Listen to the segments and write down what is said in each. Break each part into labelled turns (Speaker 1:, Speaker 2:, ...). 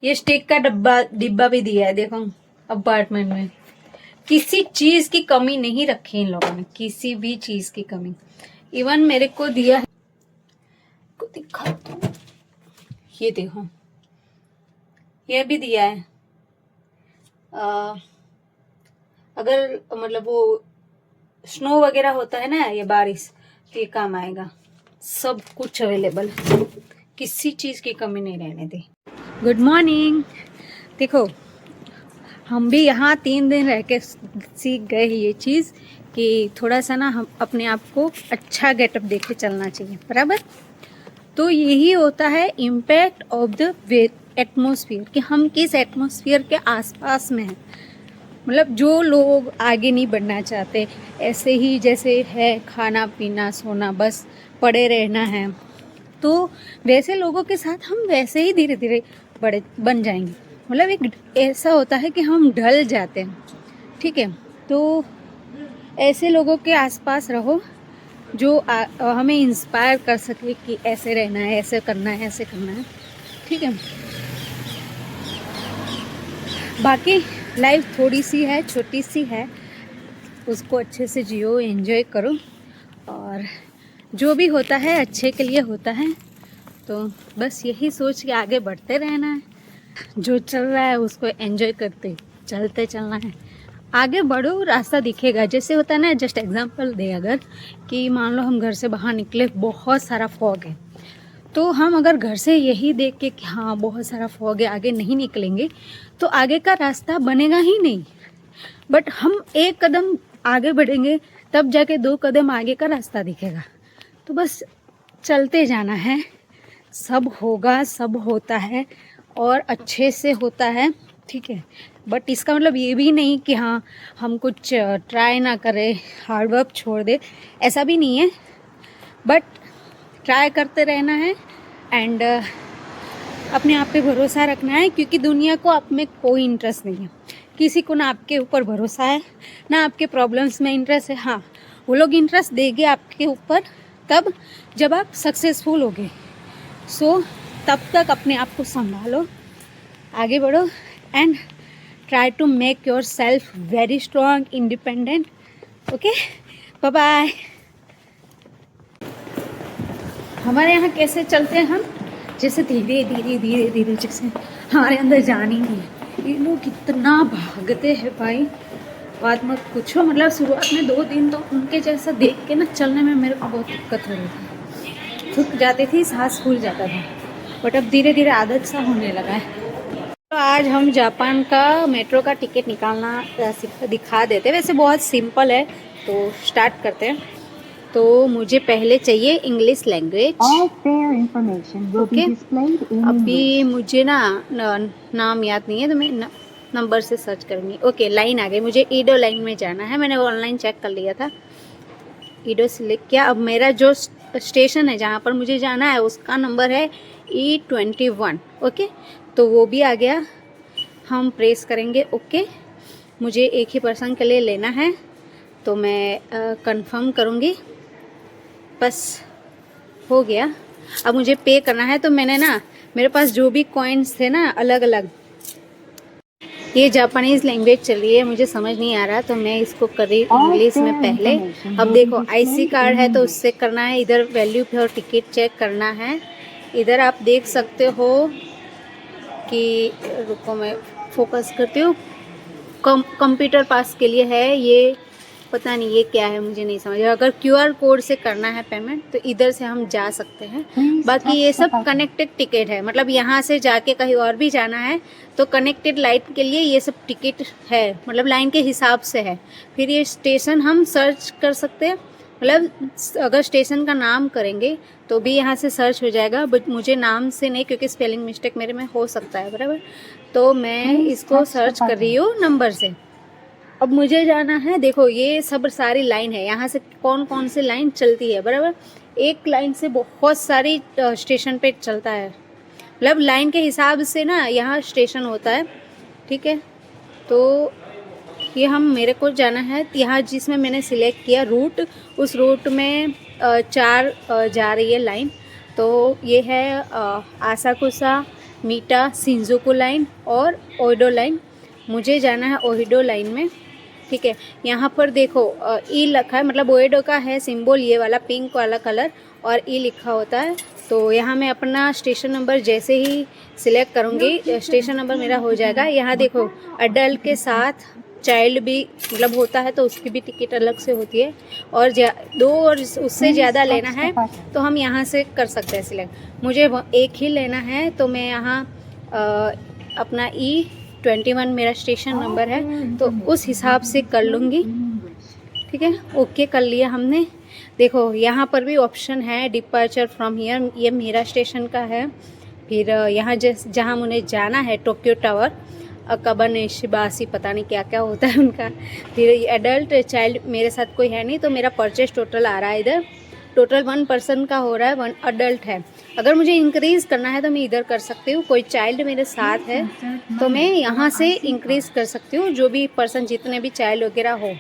Speaker 1: ये स्टिक का डब्बा डिब्बा भी दिया है, देखो अपार्टमेंट में किसी चीज की कमी नहीं रखी इन लोगों ने, किसी भी चीज की कमी। इवन मेरे को दिया है, को दिखा दो, ये देखो ये भी दिया है। अगर मतलब वो स्नो वगैरह होता है ना, ये बारिश, तो ये काम आएगा। सब कुछ अवेलेबल है, किसी चीज की कमी नहीं रहने दी। Good morning. देखो हम भी यहाँ 3 दिन रह के सीख गए ये चीज़ कि थोड़ा सा ना हम अपने आप को अच्छा गेटअप देख के चलना चाहिए, बराबर। तो यही होता है इम्पैक्ट ऑफ द एटमॉस्फेयर, कि हम किस एटमॉस्फेयर के आसपास में हैं। मतलब जो लोग आगे नहीं बढ़ना चाहते, ऐसे ही जैसे है खाना पीना सोना बस पड़े रहना है, तो वैसे लोगों के साथ हम वैसे ही धीरे धीरे बड़े बन जाएंगे। मतलब एक ऐसा होता है कि हम ढल जाते हैं, ठीक है। तो ऐसे लोगों के आसपास रहो जो हमें इंस्पायर कर सके कि ऐसे रहना है, ऐसे करना है, ऐसे करना है, ठीक है। बाकी लाइफ थोड़ी सी है, छोटी सी है, उसको अच्छे से जियो, एंजॉय करो, और जो भी होता है अच्छे के लिए होता है। तो बस यही सोच के आगे बढ़ते रहना है, जो चल रहा है उसको एंजॉय करते चलते चलना है। आगे बढ़ो, रास्ता दिखेगा। जैसे होता है ना, जस्ट एग्जांपल दे अगर, कि मान लो हम घर से बाहर निकले, बहुत सारा फॉग है, तो हम अगर घर से यही देख के कि हाँ बहुत सारा फॉग है, आगे नहीं निकलेंगे, तो आगे का रास्ता बनेगा ही नहीं। बट हम एक कदम आगे बढ़ेंगे, तब जाके 2 कदम आगे का रास्ता दिखेगा। तो बस चलते जाना है, सब होगा, सब होता है और अच्छे से होता है, ठीक है। बट इसका मतलब ये भी नहीं कि हाँ हम कुछ ट्राई ना करें, हार्डवर्क छोड़ दे, ऐसा भी नहीं है। बट ट्राई करते रहना है एंड अपने आप पे भरोसा रखना है, क्योंकि दुनिया को आप में कोई इंटरेस्ट नहीं है, किसी को ना आपके ऊपर भरोसा है, ना आपके प्रॉब्लम्स में इंटरेस्ट है। हाँ, वो लोग इंटरेस्ट देंगे आपके ऊपर तब जब आप सक्सेसफुल होगे। सो तब तक अपने आप को संभालो, आगे बढ़ो and try to make yourself very strong, independent. Okay, bye bye. हमारे यहाँ कैसे चलते हैं हम, जैसे धीरे धीरे धीरे धीरे, जैसे हमारे अंदर जान ही नहीं है। ये लोग कितना भागते हैं भाई, बात मत पूछो। मतलब शुरुआत में 2 दिन तो उनके जैसा देख के ना चलने में मेरे को बहुत दिक्कत हो रही थी, थक जाती थी, सांस फूल जाता था। बट अब धीरे धीरे आदत सा होने लगा है। तो आज हम जापान का मेट्रो का टिकट निकालना दिखा देते हैं। वैसे बहुत सिंपल है, तो स्टार्ट करते हैं। तो मुझे पहले चाहिए इंग्लिश लैंग्वेज, ओके। अभी मुझे ना नाम याद नहीं है, तो मैं नंबर से सर्च करूँगी। ओके, लाइन आ गई, मुझे ईडो लाइन में जाना है। मैंने ऑनलाइन चेक कर लिया था, ईडो सिलेक्ट किया। अब मेरा जो स्टेशन है जहाँ पर मुझे जाना है उसका नंबर है E21, ओके। तो वो भी आ गया, हम प्रेस करेंगे ओके। मुझे एक ही पर्सन के लिए लेना है, तो मैं कंफर्म करूँगी, बस हो गया। अब मुझे पे करना है, तो मैंने ना, मेरे पास जो भी कॉइन्स थे ना अलग अलग, ये जापानीज़ लैंग्वेज चल रही है, मुझे समझ नहीं आ रहा, तो मैं इसको कर रही इंग्लिश में पहले। अब देखो आईसी कार्ड है तो उससे करना है, इधर वैल्यू पे और टिकट चेक करना है। इधर आप देख सकते हो कि, रुको मैं फोकस करती हूँ, कंप्यूटर पास के लिए है ये, पता नहीं ये क्या है, मुझे नहीं समझ। अगर क्यूआर कोड से करना है पेमेंट तो इधर से हम जा सकते हैं। बाकी ये सब कनेक्टेड टिकट है, मतलब यहाँ से जाके कहीं और भी जाना है तो कनेक्टेड लाइन के लिए ये सब टिकट है, मतलब लाइन के हिसाब से है। फिर ये स्टेशन हम सर्च कर सकते हैं, मतलब अगर स्टेशन का नाम करेंगे तो भी यहाँ से सर्च हो जाएगा, बट मुझे नाम से नहीं, क्योंकि स्पेलिंग मिस्टेक मेरे में हो सकता है, बराबर। तो मैं इसको सर्च कर रही हूँ नंबर से। अब मुझे जाना है, देखो ये सब सारी लाइन है, यहाँ से कौन कौन सी लाइन चलती है, बराबर। एक लाइन से बहुत सारी स्टेशन पे चलता है, मतलब लाइन के हिसाब से ना यहाँ स्टेशन होता है, ठीक है। तो ये हम, मेरे को जाना है यहाँ जिसमें मैंने सिलेक्ट किया रूट, उस रूट में 4 जा रही है लाइन। तो ये है आसाकुसा, मीटा शिंजुकू लाइन और ओएडो लाइन। मुझे जाना है ओएडो लाइन में, ठीक है। यहाँ पर देखो ई लिखा है, मतलब ओएडो का है सिंबल ये वाला पिंक वाला कलर, और ई लिखा होता है। तो यहाँ मैं अपना स्टेशन नंबर जैसे ही सिलेक्ट करूँगी स्टेशन नंबर मेरा हो जाएगा। यहाँ देखो अडल्ट के साथ चाइल्ड भी मतलब होता है तो उसकी भी टिकट अलग से होती है, और दो और उससे ज़्यादा लेना है तो हम यहाँ से कर सकते हैं सिलेक्ट। मुझे एक ही लेना है तो मैं यहाँ अपना E21 मेरा स्टेशन नंबर है तो उस हिसाब से कर लूँगी, ठीक है। ओके कर लिया हमने। देखो यहाँ पर भी ऑप्शन है डिपार्चर फ्रॉम हियर, ये मेरा स्टेशन का है। फिर यहाँ जहाँ मुझे जाना है टोक्यो टावर, अकाबा शिबासी, पता नहीं क्या क्या होता है उनका। फिर एडल्ट चाइल्ड मेरे साथ कोई है नहीं तो मेरा परचेज टोटल आ रहा है इधर, टोटल 1 पर्सन का हो रहा है, 1 अडल्ट है। अगर मुझे इंक्रीज़ करना है तो मैं इधर कर सकती हूँ, कोई चाइल्ड मेरे साथ है तो मैं यहाँ से इंक्रीज़ कर सकती हूँ, जो भी पर्सन जितने भी चाइल्ड वगैरह हो,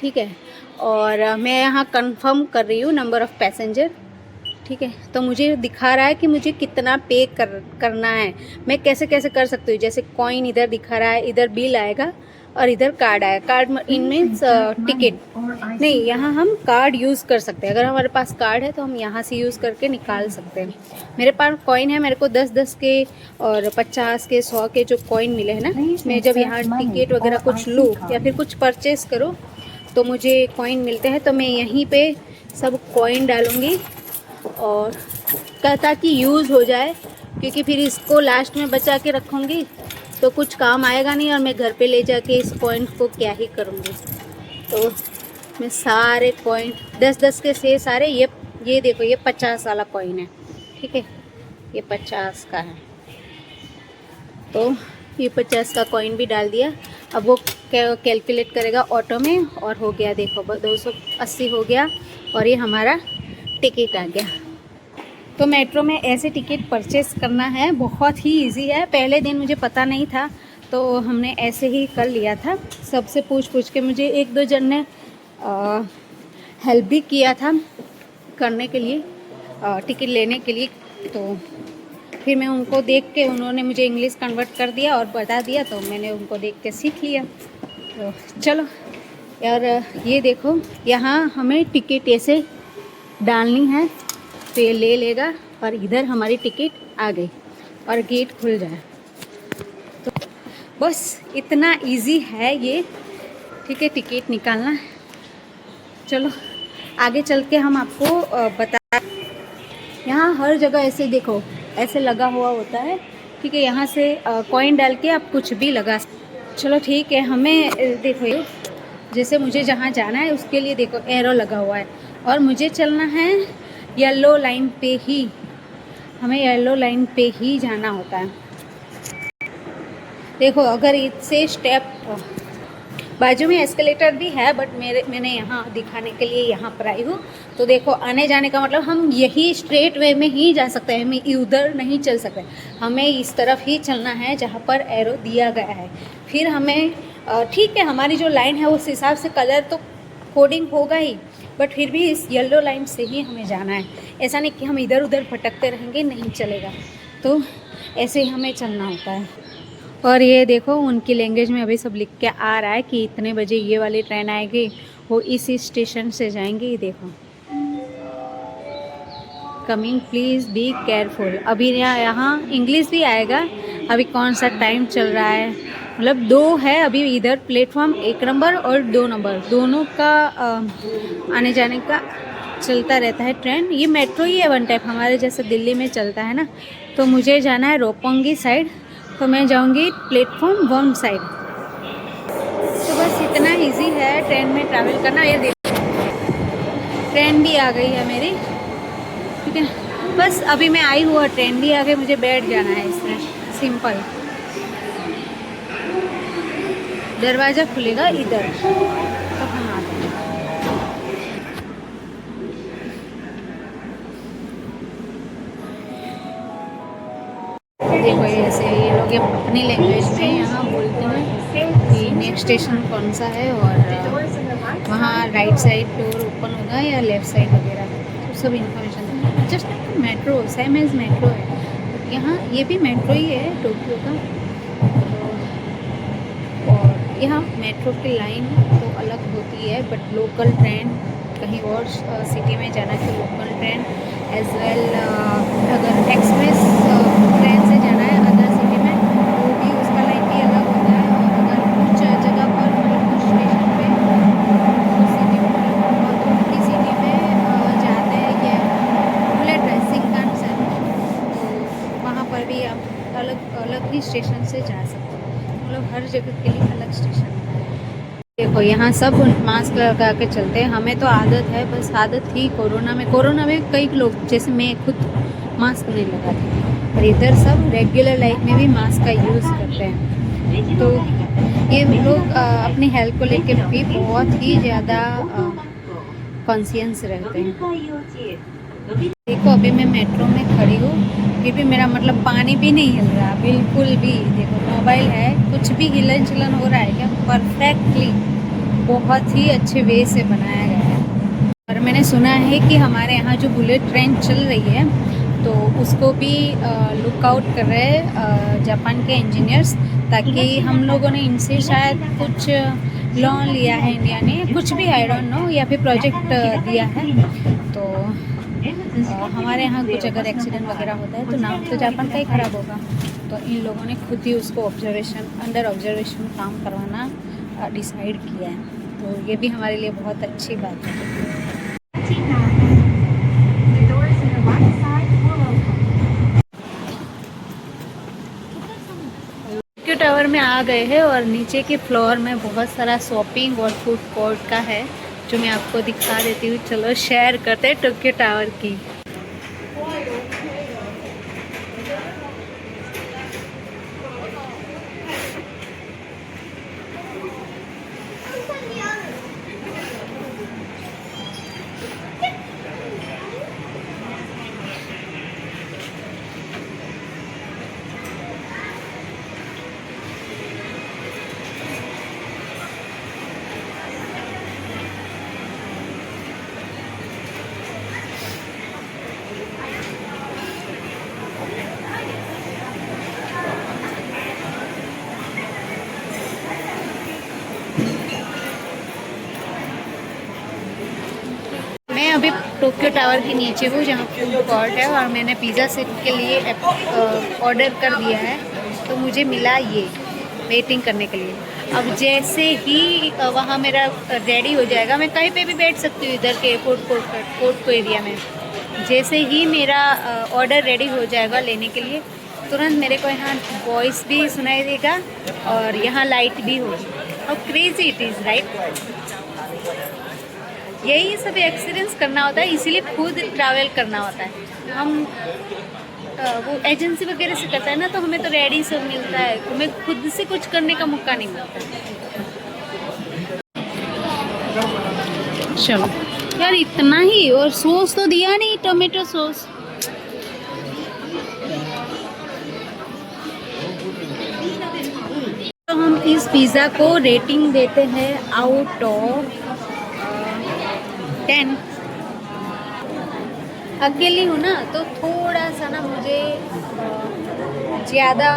Speaker 1: ठीक है। और मैं यहाँ कंफर्म कर रही हूँ नंबर ऑफ़ पैसेंजर, ठीक है। तो मुझे दिखा रहा है कि मुझे कितना पे करना है। मैं कैसे कैसे कर सकती हूँ, जैसे कॉइन इधर दिखा रहा है, इधर बिल आएगा और इधर कार्ड आएगा। कार्ड इन मीन्स टिकट नहीं, यहाँ हम कार्ड यूज़ कर सकते हैं। अगर हमारे पास कार्ड है तो हम यहाँ से यूज़ करके निकाल सकते हैं। मेरे पास कॉइन है, मेरे को 10-10 के और 50 के 100 के जो कॉइन मिले हैं ना, मैं जब यहाँ टिकट वगैरह कुछ लूँ या फिर कुछ परचेज़ करूँ तो मुझे कॉइन मिलते हैं। तो मैं यहीं पे सब कॉइन डालूँगी और ताकि यूज़ हो जाए, क्योंकि फिर इसको लास्ट में बचा के रखूँगी तो कुछ काम आएगा नहीं और मैं घर पे ले जाके इस कॉइन को क्या ही करूँगी। तो मैं सारे कॉइन 10-10 के से सारे, ये देखो ये 50 वाला कॉइन है, ठीक है, ये 50 का है। तो ये 50 का कॉइन भी डाल दिया। अब वो कैलकुलेट करेगा ऑटो में और हो गया, देखो 280 हो गया और ये हमारा टिकट आ गया। तो मेट्रो में ऐसे टिकट परचेस करना है, बहुत ही इजी है। पहले दिन मुझे पता नहीं था तो हमने ऐसे ही कर लिया था, सबसे पूछ के। मुझे 1-2 जन ने हेल्प भी किया था करने के लिए, टिकट लेने के लिए। तो फिर मैं उनको देख के, उन्होंने मुझे इंग्लिश कन्वर्ट कर दिया और बता दिया तो मैंने उनको देख के सीख लिया। तो चलो यार, ये देखो यहाँ हमें टिकट ऐसे डालनी है तो ये ले लेगा और इधर हमारी टिकट आ गई और गेट खुल जाए। तो बस इतना इजी है ये, ठीक है, टिकट निकालना। चलो आगे चल के हम आपको बता। यहाँ हर जगह ऐसे देखो, ऐसे लगा हुआ होता है, ठीक है। यहाँ से कॉइन डाल के आप कुछ भी लगा। चलो ठीक है, हमें देखो जैसे मुझे जहाँ जाना है उसके लिए देखो एरो लगा हुआ है और मुझे चलना है येलो लाइन पे ही, हमें येलो लाइन पे ही जाना होता है। देखो अगर इससे स्टेप, बाजू में एस्केलेटर भी है बट मैंने यहाँ दिखाने के लिए यहाँ पर आई हूँ। तो देखो आने जाने का मतलब हम यही स्ट्रेट वे में ही जा सकते हैं, हम उधर नहीं चल सकते, हमें इस तरफ ही चलना है जहाँ पर एरो दिया गया है। फिर हमें ठीक है, हमारी जो लाइन है उस हिसाब से कलर तो कोडिंग होगा ही, बट फिर भी इस येलो लाइन से ही हमें जाना है। ऐसा नहीं कि हम इधर उधर भटकते रहेंगे, नहीं चलेगा। तो ऐसे ही हमें चलना होता है। और ये देखो उनकी लैंग्वेज में अभी सब लिख के आ रहा है कि इतने बजे ये वाली ट्रेन आएगी, वो इस स्टेशन से जाएंगे। ये देखो कमिंग प्लीज़ बी केयरफुल। अभी यहाँ इंग्लिश भी आएगा, अभी कौन सा टाइम चल रहा है, मतलब 2 है अभी इधर प्लेटफॉर्म, 1 नंबर और 2 नंबर दोनों का आने जाने का चलता रहता है ट्रेन। ये मेट्रो ही है वन टाइप, हमारे जैसे दिल्ली में चलता है ना। तो मुझे जाना है रोपोंगी साइड, तो मैं जाऊंगी प्लेटफॉर्म 1 साइड। तो बस इतना इजी है ट्रेन में ट्रैवल करना। ये देखो ट्रेन भी आ गई है मेरी, ठीक है। बस अभी मैं आई हूँ और ट्रेन भी आ गई, मुझे बैठ जाना है इसमें, सिंपल। दरवाज़ा खुलेगा इधर तो हम आते हैं। देखो ऐसे ये लोग अपनी लैंग्वेज में यहाँ बोलते हैं कि नेक्स्ट स्टेशन कौन सा है और वहाँ राइट साइड डोर ओपन होगा या लेफ़्ट साइड वगैरह, तो सब information. Just metro same as metro है, यहाँ ये भी मेट्रो ही है टोक्यो का। और यहाँ मेट्रो की लाइन तो अलग होती है, बट लोकल ट्रेन कहीं और सिटी में जाना है तो लोकल ट्रेन एज वेल, अगर एक्सप्रेस ट्रेन से जाना है अदर सिटी में तो भी उसका लाइन भी अलग होता है। और अगर कुछ जगह पर मतलब कुछ स्टेशन पे कुछ सिटी में दूर की सिटी में जाते हैं या बुलेट है शिनकानसेन, तो वहाँ पर भी आप अलग अलग ही स्टेशन से जा सकते हो। मतलब हर जगह के लिए अलग स्टेशन है। देखो यहाँ सब मास्क लगा के चलते हैं, हमें तो आदत है, बस आदत ही। कोरोना में कई लोग जैसे मैं खुद मास्क नहीं लगाती, पर इधर सब रेगुलर लाइफ में भी मास्क का यूज़ करते हैं। तो ये लोग अपनी हेल्थ को लेकर भी बहुत ही ज़्यादा कॉन्शियस रहते हैं। देखो अभी मैं मेट्रो में खड़ी हूँ, फिर भी मेरा मतलब पानी भी नहीं हिल रहा बिल्कुल भी। देखो मोबाइल है, कुछ भी हिलन चलन हो रहा है क्या, परफेक्टली बहुत ही अच्छे वे से बनाया गया है। और मैंने सुना है कि हमारे यहाँ जो बुलेट ट्रेन चल रही है तो उसको भी लुकआउट कर रहे हैं जापान के इंजीनियर्स, ताकि हम लोगों ने इनसे शायद कुछ लोन लिया है इंडिया ने, कुछ भी आई डोंट नो, या फिर प्रोजेक्ट दिया है। तो हमारे यहाँ कुछ अगर एक्सीडेंट वगैरह होता है तो नाम तो जापान का ही ख़राब होगा, तो इन लोगों ने खुद ही उसको अंडर ऑब्जर्वेशन काम करवाना डिसाइड किया है। तो ये भी हमारे लिए बहुत अच्छी बात है। टोक्यो टावर में आ गए हैं और नीचे के फ्लोर में बहुत सारा शॉपिंग और फूड कोर्ट का है, जो मैं आपको दिखा देती हूँ। चलो शेयर करते हैं टोक्यो टावर की। अभी टोक्यो टावर के नीचे हूँ जहाँ फूड कोर्ट है, और मैंने पिज़्ज़ा सेट के लिए ऑर्डर कर दिया है। तो मुझे मिला ये वेटिंग करने के लिए। अब जैसे ही वहाँ मेरा रेडी हो जाएगा, मैं कहीं पे भी बैठ सकती हूँ इधर के फूड कोर्ट को एरिया में। जैसे ही मेरा ऑर्डर रेडी हो जाएगा लेने के लिए, तुरंत मेरे को यहाँ वॉइस भी सुनाई देगा और यहाँ लाइट भी होगी। और क्रेजी इट इज़ राइट। यही सब एक्सपीरियंस करना होता है, इसीलिए खुद ट्रैवल करना होता है। हम वो एजेंसी वगैरह से करता है ना, तो हमें तो रेडी सब मिलता है, हमें खुद से कुछ करने का मौका नहीं मिलता। चलो यार, इतना ही, और सॉस तो दिया नहीं, टोमेटो सॉस। तो हम इस पिज़्ज़ा को रेटिंग देते हैं आउट ऑफ 10। अकेली हूँ ना, तो थोड़ा सा ना मुझे ज़्यादा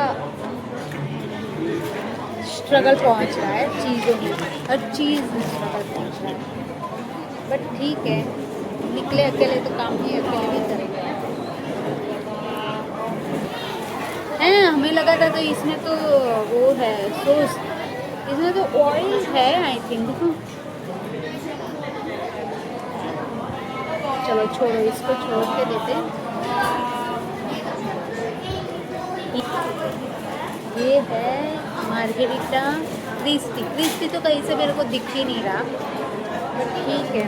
Speaker 1: स्ट्रगल पहुँच रहा है चीज़ों में, हर चीज़ में स्ट्रगल पहुँच रहा है। बट ठीक है, निकले अकेले तो काम ही अकेले भी करेंगे। हमें लगा था तो इसमें तो वो है सॉस, इसमें तो ऑयल है आई थिंक। देखो, चलो छोड़ो, इसको छोड़ के देते। ये है मार्गेरिटा क्रिस्पी तो कहीं से मेरे को दिख ही नहीं रहा, बट ठीक है।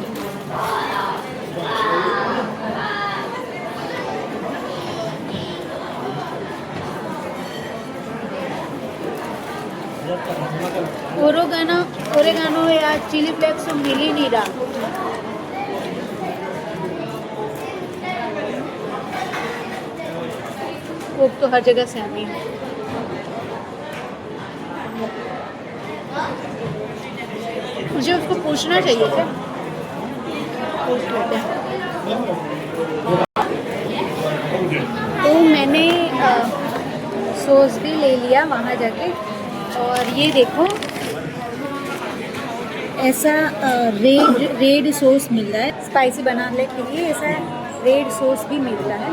Speaker 1: ओरेगानो या चिली फ्लेक्स तो मिल ही नहीं रहा। वो तो हर जगह से आनी है। मुझे उसको पूछना चाहिए क्या? पूछ लेते हैं। तो मैंने सॉस भी ले लिया वहाँ जाके। और ये देखो ऐसा रेड सॉस मिल रहा है स्पाइसी बनाने के लिए, ऐसा रेड सॉस भी मिलता है।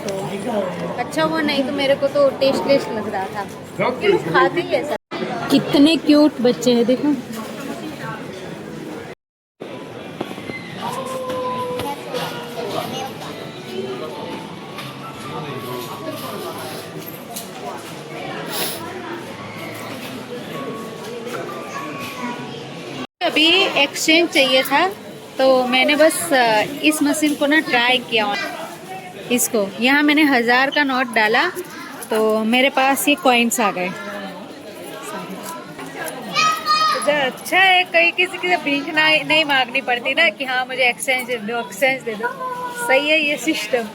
Speaker 1: तो अच्छा हुआ, नहीं तो मेरे को तो टेस्ट लग रहा था कि लोग खाते ही ऐसा। कितने क्यूट बच्चे हैं देखो। अभी एक्सचेंज चाहिए था तो मैंने बस इस मशीन को ना ट्राई किया इसको। यहाँ मैंने 1000 का नोट डाला तो मेरे पास ये कॉइन्स आ गए। अच्छा है, कहीं किसी की भीख नहीं मांगनी पड़ती ना कि हाँ मुझे एक्सचेंज दे दो। सही है ये सिस्टम।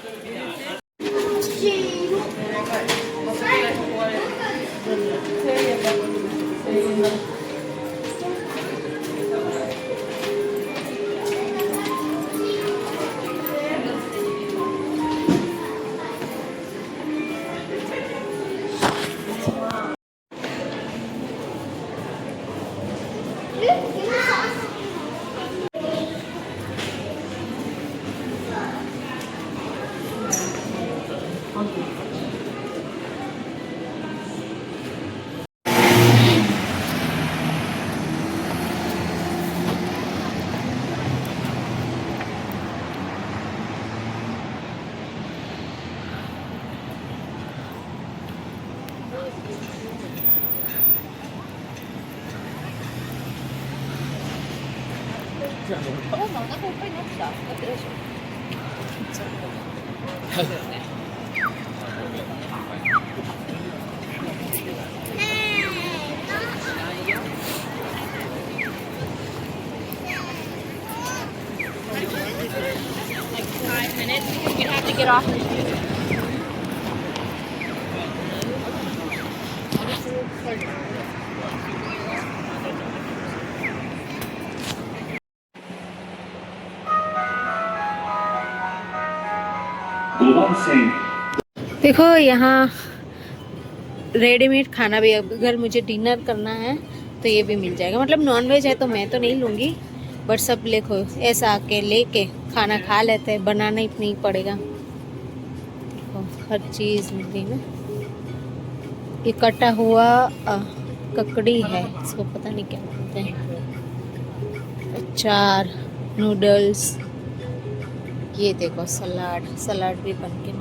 Speaker 1: देखो यहाँ रेडीमेड खाना भी, अगर मुझे डिनर करना है तो ये भी मिल जाएगा। मतलब नॉन वेज है तो मैं तो नहीं लूँगी, बट सब देखो ऐसा आके लेके खाना खा लेते हैं, बनाना ही नहीं पड़ेगा। देखो हर चीज़ मिल रही ना। ये कटा हुआ ककड़ी है, इसको पता नहीं क्या बोलते हैं। अचार, नूडल्स, ये देखो सलाद भी बन के